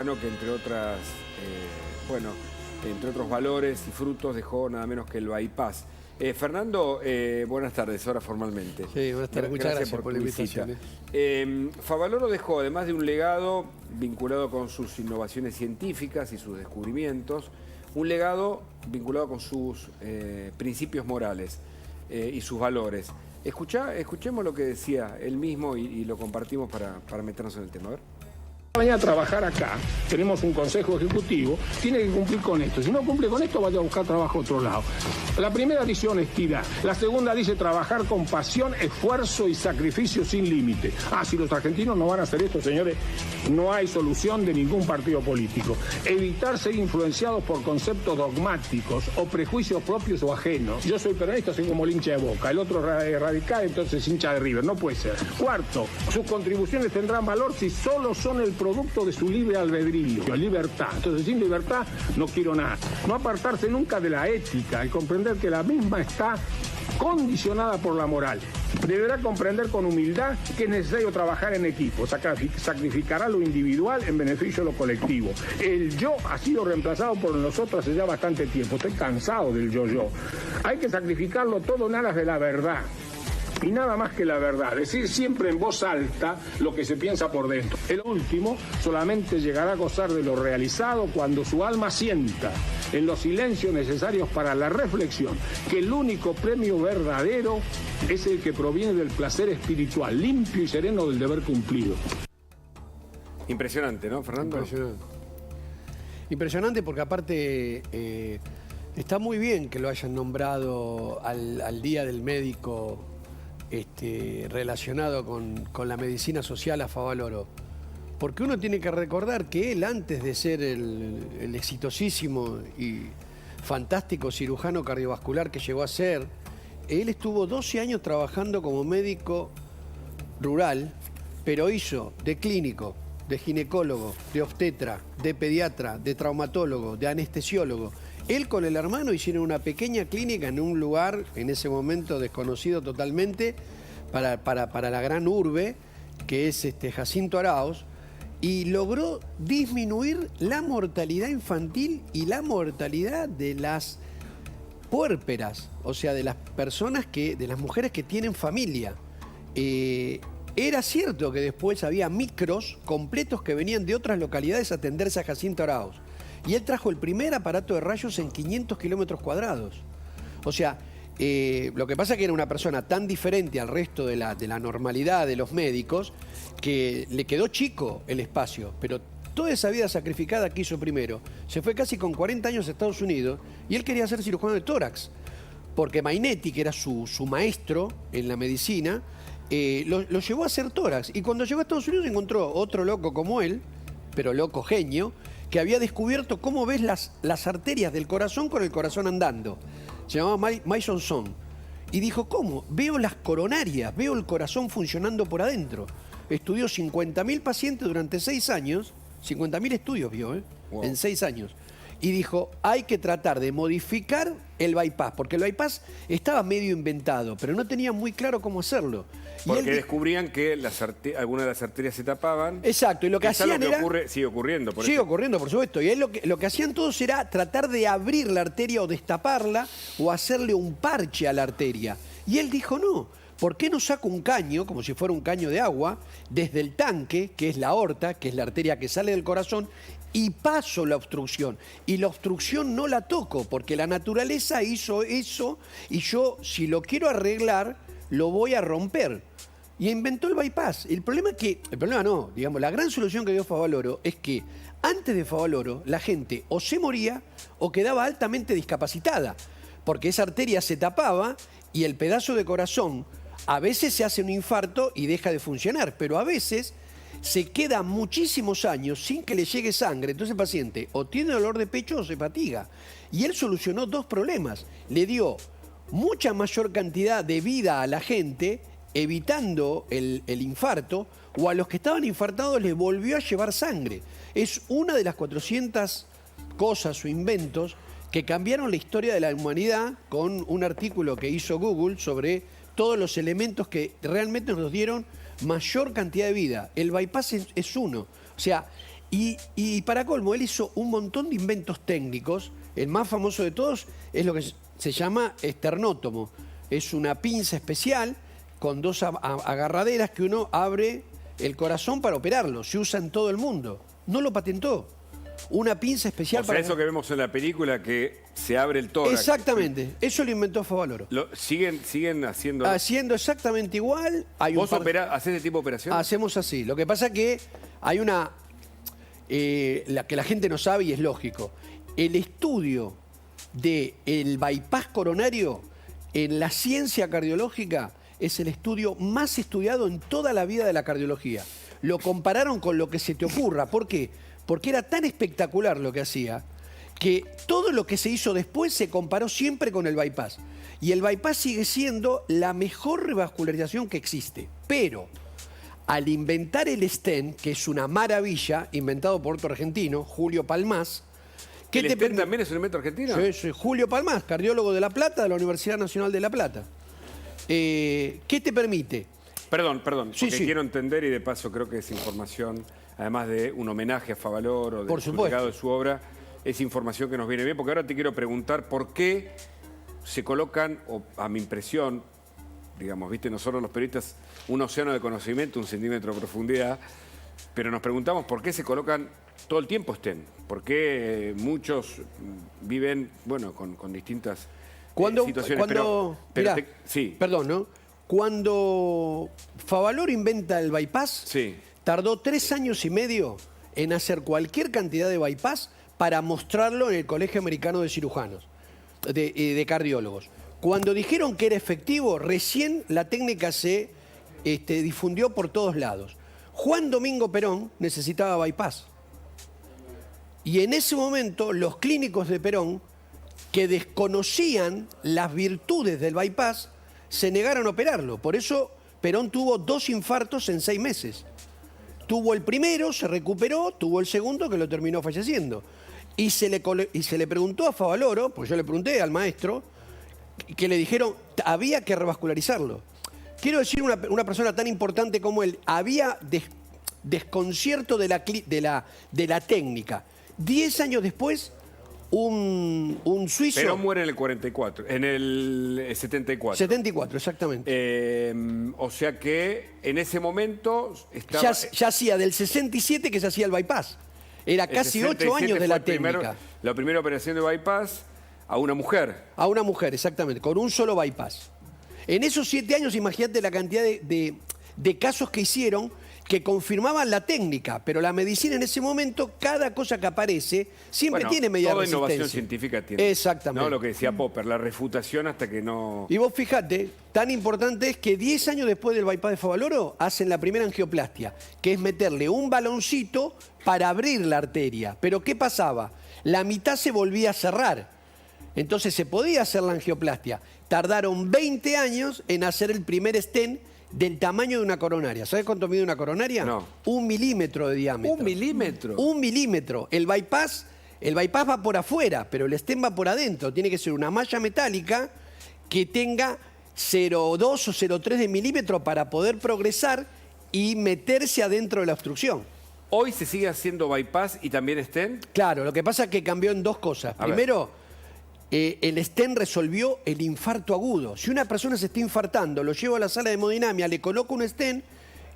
Que entre otras, entre otros valores y frutos dejó nada menos que el bypass. Fernando, buenas tardes, ahora formalmente. Sí, buenas tardes, muchas gracias por la invitación. Favaloro dejó, además de un legado vinculado con sus innovaciones científicas y sus descubrimientos, un legado vinculado con sus principios morales y sus valores. Escuchemos lo que decía él mismo y lo compartimos para meternos en el tema. A ver. Venir a trabajar acá, tenemos un consejo ejecutivo, tiene que cumplir con esto. Si no cumple con esto, vaya a buscar trabajo a otro lado. La primera dice honestidad, la segunda dice trabajar con pasión, esfuerzo y sacrificio sin límite. Si los argentinos no van a hacer esto, señores, no hay solución de ningún partido político. Evitar ser influenciados por conceptos dogmáticos o prejuicios propios o ajenos. Yo soy peronista, soy como el hincha de Boca, el otro es radical, entonces hincha de River, no puede ser. Cuarto, sus contribuciones tendrán valor si solo son el producto de su libre albedrío, libertad. Entonces, sin libertad no quiero nada. No apartarse nunca de la ética y comprender que la misma está condicionada por la moral. Deberá comprender con humildad que es necesario trabajar en equipo. Sacrificará lo individual en beneficio de lo colectivo. El yo ha sido reemplazado por nosotros hace ya bastante tiempo. Estoy cansado del yo-yo. Hay que sacrificarlo todo en aras de la verdad. Y nada más que la verdad, decir siempre en voz alta lo que se piensa por dentro. El último solamente llegará a gozar de lo realizado cuando su alma sienta, en los silencios necesarios para la reflexión, que el único premio verdadero es el que proviene del placer espiritual, limpio y sereno del deber cumplido. Impresionante, ¿no, Fernando? Impresionante. Impresionante porque aparte está muy bien que lo hayan nombrado al Día del Médico relacionado con la medicina social a Favaloro. Porque uno tiene que recordar que él, antes de ser el exitosísimo y fantástico cirujano cardiovascular que llegó a ser, él estuvo 12 años trabajando como médico rural, pero hizo de clínico, de ginecólogo, de obstetra, de pediatra, de traumatólogo, de anestesiólogo. Él con el hermano hicieron una pequeña clínica en un lugar, en ese momento desconocido totalmente, para la gran urbe, que es Jacinto Arauz, y logró disminuir la mortalidad infantil y la mortalidad de las puérperas, o sea, de las personas de las mujeres que tienen familia. Era cierto que después había micros completos que venían de otras localidades a atenderse a Jacinto Arauz. Y él trajo el primer aparato de rayos en 500 kilómetros cuadrados. O sea, lo que pasa es que era una persona tan diferente al resto de la normalidad de los médicos que le quedó chico el espacio. Pero toda esa vida sacrificada que hizo primero, se fue casi con 40 años a Estados Unidos y él quería ser cirujano de tórax. Porque Mainetti, que era su maestro en la medicina, lo llevó a hacer tórax. Y cuando llegó a Estados Unidos encontró otro loco como él, pero loco genio, que había descubierto cómo ves las arterias del corazón con el corazón andando. Se llamaba Mason Son. Y dijo, ¿cómo? Veo las coronarias, veo el corazón funcionando por adentro. Estudió 50.000 pacientes durante 6 años, 50.000 estudios vio, wow, en 6 años. Y dijo, hay que tratar de modificar el bypass, porque el bypass estaba medio inventado, pero no tenían muy claro cómo hacerlo. Porque descubrían que algunas de las arterias se tapaban. Exacto, y lo que hacían era... Sigue ocurriendo, por Sigue eso. ocurriendo, por supuesto. Y él lo que hacían todos era tratar de abrir la arteria o destaparla o hacerle un parche a la arteria. Y él dijo, no, ¿por qué no saco un caño, como si fuera un caño de agua, desde el tanque, que es la aorta, que es la arteria que sale del corazón, y paso la obstrucción? Y la obstrucción no la toco, porque la naturaleza hizo eso, y yo, si lo quiero arreglar, lo voy a romper. Y inventó el bypass. El problema no, digamos, la gran solución que dio Favaloro es que antes de Favaloro la gente o se moría o quedaba altamente discapacitada, porque esa arteria se tapaba y el pedazo de corazón a veces se hace un infarto y deja de funcionar, pero a veces se queda muchísimos años sin que le llegue sangre. Entonces el paciente o tiene dolor de pecho o se fatiga. Y él solucionó 2 problemas. Le dio mucha mayor cantidad de vida a la gente, evitando el infarto, o a los que estaban infartados les volvió a llevar sangre. Es una de las 400 cosas o inventos que cambiaron la historia de la humanidad, con un artículo que hizo Google sobre todos los elementos que realmente nos dieron mayor cantidad de vida. El bypass es uno. O sea, Y para colmo, él hizo un montón de inventos técnicos. El más famoso de todos es lo que se llama esternótomo. Es una pinza especial con dos agarraderas que uno abre el corazón para operarlo. Se usa en todo el mundo. No lo patentó. Una pinza especial O sea, eso que vemos en la película, que se abre el tórax. Exactamente. Eso lo inventó Favaloro. ¿Siguen haciendo? Haciendo exactamente igual. ¿Vos hacés ese tipo de operación? Hacemos así. Lo que pasa es que hay una... que la gente no sabe y es lógico. El estudio del bypass coronario en la ciencia cardiológica es el estudio más estudiado en toda la vida de la cardiología. Lo compararon con lo que se te ocurra. ¿Por qué? Porque era tan espectacular lo que hacía que todo lo que se hizo después se comparó siempre con el bypass. Y el bypass sigue siendo la mejor revascularización que existe. Pero al inventar el stent, que es una maravilla, inventado por otro argentino, Julio Palmás. ¿El stent también es un invento argentino? Sí, sí, Julio Palmás, cardiólogo de La Plata, de la Universidad Nacional de La Plata. ¿Qué te permite? Perdón, porque Sí. quiero entender, y de paso creo que es información, además de un homenaje a Favaloro, Por de su supuesto. legado, de su obra, es información que nos viene bien, porque ahora te quiero preguntar por qué se colocan, o a mi impresión, digamos, viste, nosotros los periodistas, un océano de conocimiento, 1 centímetro de profundidad, pero nos preguntamos por qué se colocan todo el tiempo stent, por qué muchos viven, bueno, con distintas situaciones. Mirá, sí. Perdón, ¿no? Cuando Favaloro inventa el bypass, Sí. tardó 3 años y medio en hacer cualquier cantidad de bypass para mostrarlo en el Colegio Americano de Cirujanos, de cardiólogos. Cuando dijeron que era efectivo, recién la técnica se difundió por todos lados. Juan Domingo Perón necesitaba bypass. Y en ese momento los clínicos de Perón, que desconocían las virtudes del bypass, se negaron a operarlo. Por eso Perón tuvo 2 infartos en 6 meses. Tuvo el primero, se recuperó, tuvo el segundo que lo terminó falleciendo. Y se le preguntó a Favaloro, pues yo le pregunté al maestro, que le dijeron había que revascularizarlo. Quiero decir, una persona tan importante como él, había desconcierto de la técnica. 10 años después, un suizo... Perón muere en el 44, en el 74. 74, exactamente. O sea que en ese momento estaba... Ya hacía del 67 que se hacía el bypass. Era casi 8 años de la técnica. La primera operación de bypass a una mujer. A una mujer, exactamente, con un solo bypass. En esos 7 años, imagínate la cantidad de casos que hicieron que confirmaban la técnica, pero la medicina en ese momento, cada cosa que aparece, siempre tiene media toda resistencia. innovación científica tiene. Exactamente. ¿No? Lo que decía Popper, la refutación hasta que no... Y vos fijate, tan importante es que 10 años después del bypass de Favaloro hacen la primera angioplastia, que es meterle un baloncito para abrir la arteria. Pero ¿qué pasaba? La mitad se volvía a cerrar. Entonces se podía hacer la angioplastia. Tardaron 20 años en hacer el primer stent del tamaño de una coronaria. ¿Sabes cuánto mide una coronaria? No. 1 milímetro de diámetro. ¿1 milímetro? 1 milímetro. El bypass va por afuera, pero el stent va por adentro. Tiene que ser una malla metálica que tenga 0,2 o 0,3 de milímetro para poder progresar y meterse adentro de la obstrucción. Hoy se sigue haciendo bypass y también stent. Claro, lo que pasa es que cambió en 2 cosas. Primero, el stent resolvió el infarto agudo. Si una persona se está infartando, lo llevo a la sala de hemodinamia, le coloco un stent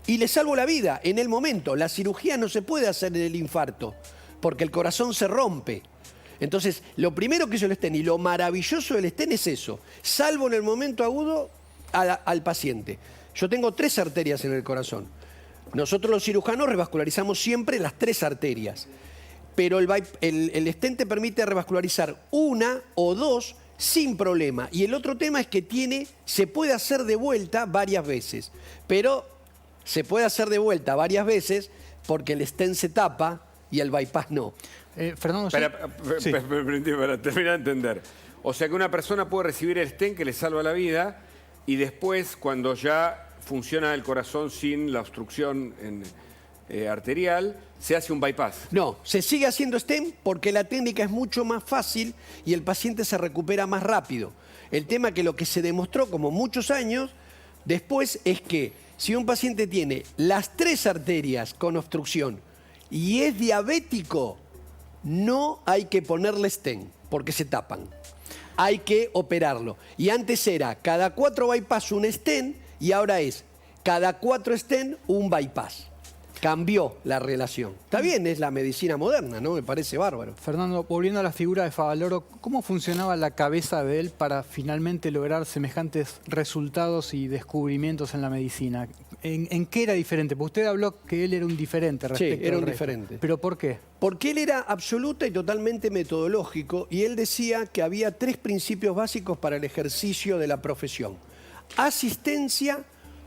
y le salvo la vida en el momento. La cirugía no se puede hacer en el infarto porque el corazón se rompe. Entonces, lo primero que hizo el stent y lo maravilloso del stent es eso. Salvo en el momento agudo al paciente. Yo tengo 3 arterias en el corazón. Nosotros los cirujanos revascularizamos siempre las 3 arterias. Pero el stent te permite revascularizar 1 o 2 sin problema. Y el otro tema es que se puede hacer de vuelta varias veces. Pero se puede hacer de vuelta varias veces porque el stent se tapa y el bypass no. Fernando, para terminar de entender. O sea que una persona puede recibir el stent que le salva la vida y después, cuando ya funciona el corazón sin la obstrucción arterial, se hace un bypass. No, se sigue haciendo stent porque la técnica es mucho más fácil y el paciente se recupera más rápido. El tema que lo que se demostró como muchos años después es que si un paciente tiene las 3 arterias con obstrucción y es diabético, no hay que ponerle stent, porque se tapan. Hay que operarlo. Y antes era cada 4 bypass un stent y ahora es cada 4 stent un bypass. Cambió la relación. Está bien, es la medicina moderna, ¿no? Me parece bárbaro. Fernando, volviendo a la figura de Favaloro, ¿cómo funcionaba la cabeza de él para finalmente lograr semejantes resultados y descubrimientos en la medicina? ¿En qué era diferente? Porque usted habló que él era un diferente respecto Sí, era un al resto. diferente. ¿Pero por qué? Porque él era absoluta y totalmente metodológico y él decía que había 3 principios básicos para el ejercicio de la profesión: asistencia,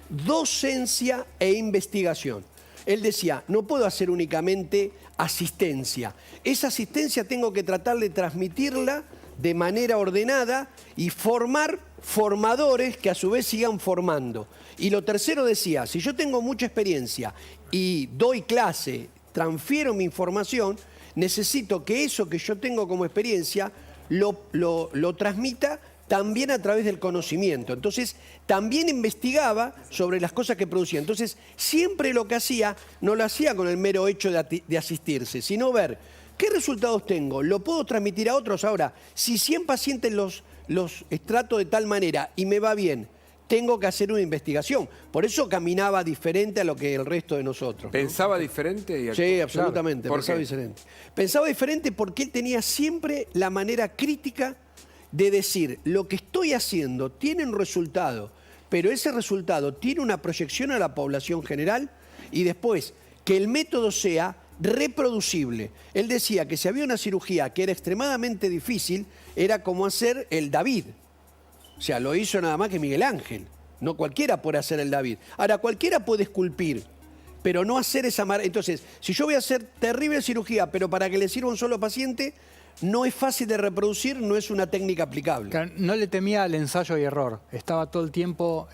docencia e investigación. Él decía, no puedo hacer únicamente asistencia. Esa asistencia tengo que tratar de transmitirla de manera ordenada y formar formadores que a su vez sigan formando. Y lo tercero decía, si yo tengo mucha experiencia y doy clase, transfiero mi información, necesito que eso que yo tengo como experiencia lo transmita también a través del conocimiento. Entonces, también investigaba sobre las cosas que producía. Entonces, siempre lo que hacía, no lo hacía con el mero hecho de asistirse, sino ver qué resultados tengo, lo puedo transmitir a otros. Ahora, si 100 pacientes los trato de tal manera y me va bien, tengo que hacer una investigación. Por eso caminaba diferente a lo que el resto de nosotros, ¿no? ¿Pensaba diferente? Y Sí, absolutamente, ¿Por pensaba qué? diferente. Pensaba diferente porque él tenía siempre la manera crítica de decir, lo que estoy haciendo tiene un resultado, pero ese resultado tiene una proyección a la población general, y después que el método sea reproducible. Él decía que si había una cirugía que era extremadamente difícil, era como hacer el David. O sea, lo hizo nada más que Miguel Ángel. No cualquiera puede hacer el David. Ahora, cualquiera puede esculpir, pero no hacer esa... Entonces, si yo voy a hacer terrible cirugía, pero para que le sirva a un solo paciente, no es fácil de reproducir, no es una técnica aplicable. Claro, no le temía al ensayo y error. Estaba todo el tiempo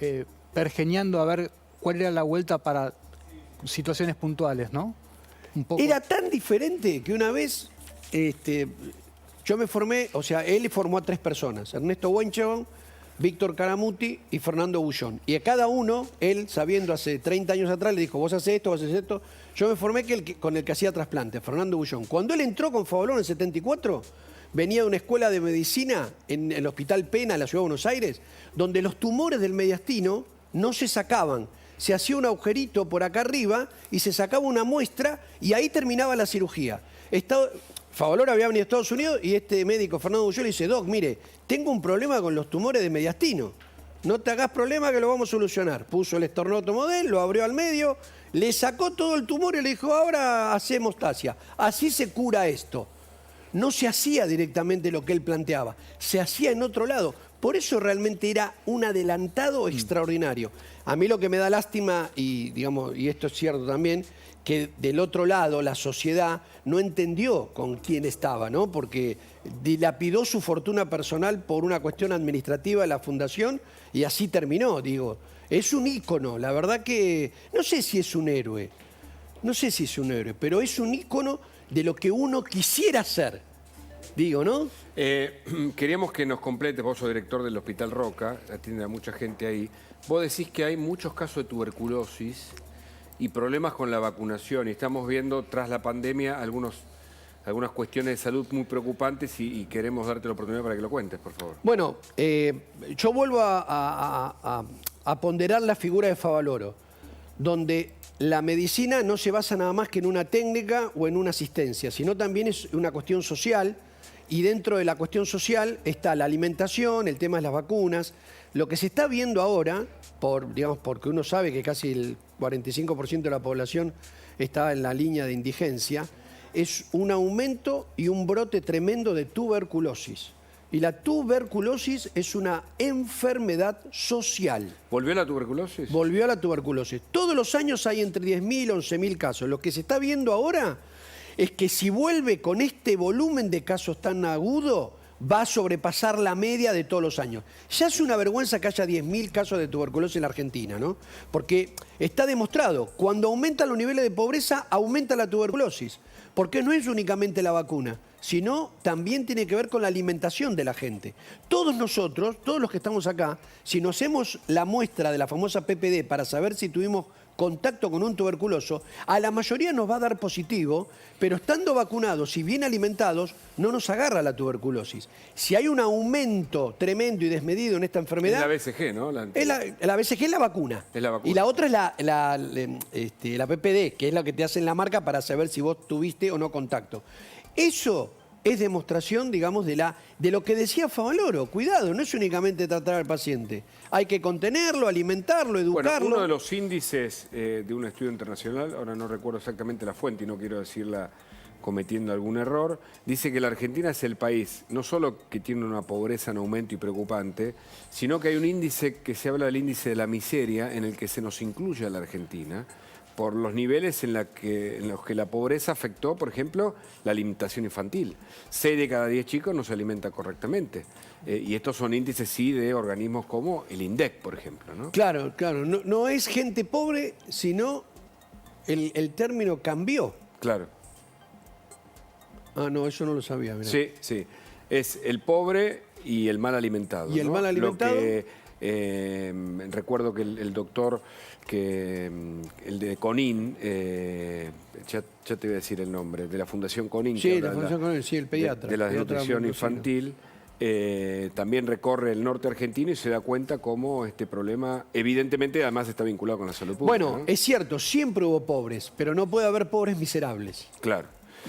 pergeñando a ver cuál era la vuelta para situaciones puntuales, ¿no? Un poco. Era tan diferente que una vez yo me formé, o sea, él formó a 3 personas: Ernesto Buenchevon, Víctor Caramuti y Fernando Bullón. Y a cada uno, él, sabiendo hace 30 años atrás, le dijo, vos haces esto, vos haces esto. Yo me formé con el que hacía trasplante, Fernando Bullón. Cuando él entró con Favaloro en el 74, venía de una escuela de medicina en el Hospital Pena, en la Ciudad de Buenos Aires, donde los tumores del mediastino no se sacaban. Se hacía un agujerito por acá arriba y se sacaba una muestra y ahí terminaba la cirugía. Favaloro había venido a Estados Unidos y este médico, Fernando Bullón, le dice, Doc, mire, tengo un problema con los tumores de mediastino. No te hagas problema que lo vamos a solucionar. Puso el estornoto model, lo abrió al medio, le sacó todo el tumor y le dijo, ahora hace hemostasia. Así se cura esto. No se hacía directamente lo que él planteaba, se hacía en otro lado. Por eso realmente era un adelantado extraordinario. A mí lo que me da lástima, y esto es cierto también, que del otro lado la sociedad no entendió con quién estaba, ¿no? Porque dilapidó su fortuna personal por una cuestión administrativa de la fundación y así terminó, digo. Es un ícono, la verdad que no sé si es un héroe, pero es un ícono de lo que uno quisiera ser, digo, ¿no? Queríamos que nos complete, vos sos director del Hospital Roca, atiende a mucha gente ahí. Vos decís que hay muchos casos de tuberculosis y problemas con la vacunación. Y estamos viendo, tras la pandemia, algunas cuestiones de salud muy preocupantes y queremos darte la oportunidad para que lo cuentes, por favor. Bueno, yo vuelvo a ponderar la figura de Favaloro, donde la medicina no se basa nada más que en una técnica o en una asistencia, sino también es una cuestión social, y dentro de la cuestión social está la alimentación, el tema de las vacunas. Lo que se está viendo ahora, porque uno sabe que casi el 45% de la población está en la línea de indigencia, es un aumento y un brote tremendo de tuberculosis. Y la tuberculosis es una enfermedad social. ¿Volvió la tuberculosis? Volvió a la tuberculosis. Todos los años hay entre 10.000 y 11.000 casos. Lo que se está viendo ahora es que si vuelve con este volumen de casos tan agudo, va a sobrepasar la media de todos los años. Ya es una vergüenza que haya 10.000 casos de tuberculosis en la Argentina, ¿no? Porque está demostrado, cuando aumentan los niveles de pobreza, aumenta la tuberculosis. Porque no es únicamente la vacuna, sino también tiene que ver con la alimentación de la gente. Todos nosotros, todos los que estamos acá, si nos hacemos la muestra de la famosa PPD para saber si tuvimos contacto con un tuberculoso, a la mayoría nos va a dar positivo, pero estando vacunados y bien alimentados, no nos agarra la tuberculosis. Si hay un aumento tremendo y desmedido en esta Es enfermedad... la BCG, ¿no? La BCG es la vacuna. Es la vacuna. Y la otra es la PPD, que es la que te hacen la marca para saber si vos tuviste o no contacto. Eso es demostración, digamos, de lo que decía Favaloro. Cuidado, no es únicamente tratar al paciente. Hay que contenerlo, alimentarlo, educarlo. Bueno, uno de los índices de un estudio internacional, ahora no recuerdo exactamente la fuente y no quiero decirla cometiendo algún error, dice que la Argentina es el país, no solo que tiene una pobreza en aumento y preocupante, sino que hay un índice que se habla del índice de la miseria, en el que se nos incluye a la Argentina, por los niveles en los que la pobreza afectó, por ejemplo, la alimentación infantil. 6 de cada 10 chicos no se alimenta correctamente. Y estos son índices, sí, de organismos como el INDEC, por ejemplo, ¿no? Claro. No es gente pobre, sino el término cambió. Claro. Ah, no, eso no lo sabía. Mirá. Sí. Es el pobre y el mal alimentado. ¿Y el mal alimentado? Lo que, recuerdo que el doctor, el de CONIN, ya te voy a decir el nombre, de la Fundación CONIN. Sí, la Fundación CONIN, sí, el pediatra. De la pediatra desnutrición mendocino. infantil. También recorre el norte argentino y se da cuenta cómo este problema evidentemente además está vinculado con la salud pública. Bueno, ¿no? es cierto, siempre hubo pobres, pero no puede haber pobres miserables. Claro.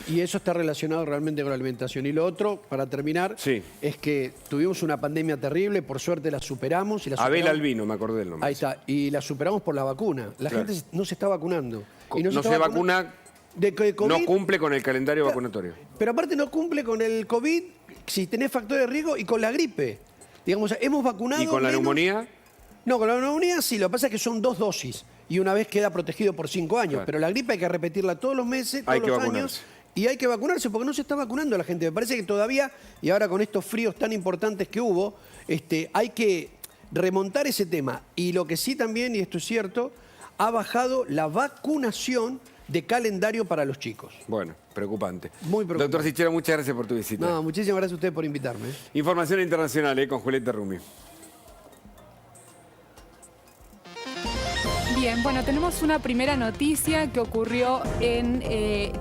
Y eso está relacionado realmente con la alimentación. Y lo otro, para terminar, Sí. es que tuvimos una pandemia terrible, por suerte la superamos. Y la Abel superamos. Albino, me acordé del nombre. Ahí está, y la superamos por la vacuna. La Claro. gente no se está vacunando. Y No está se vacuna, de COVID, no cumple con el calendario vacunatorio. pero aparte no cumple con el COVID, si tenés factores de riesgo, y con la gripe. Digamos, hemos vacunado ¿Y con la menos- neumonía? No, con la neumonía sí, lo que pasa es que son 2 dosis. Y una vez queda protegido por 5 años. Claro. Pero la gripe hay que repetirla todos los meses, Hay todos que los vacunarse. años. Y hay que vacunarse porque no se está vacunando la gente. Me parece que todavía, y ahora con estos fríos tan importantes que hubo, hay que remontar ese tema. Y lo que sí también, y esto es cierto, ha bajado la vacunación de calendario para los chicos. Bueno, preocupante. Muy preocupante. Doctor Sichero, muchas gracias por tu visita. No, muchísimas gracias a ustedes por invitarme. Información internacional con Julieta Rumi. Bien, bueno, tenemos una primera noticia que ocurrió en Chile.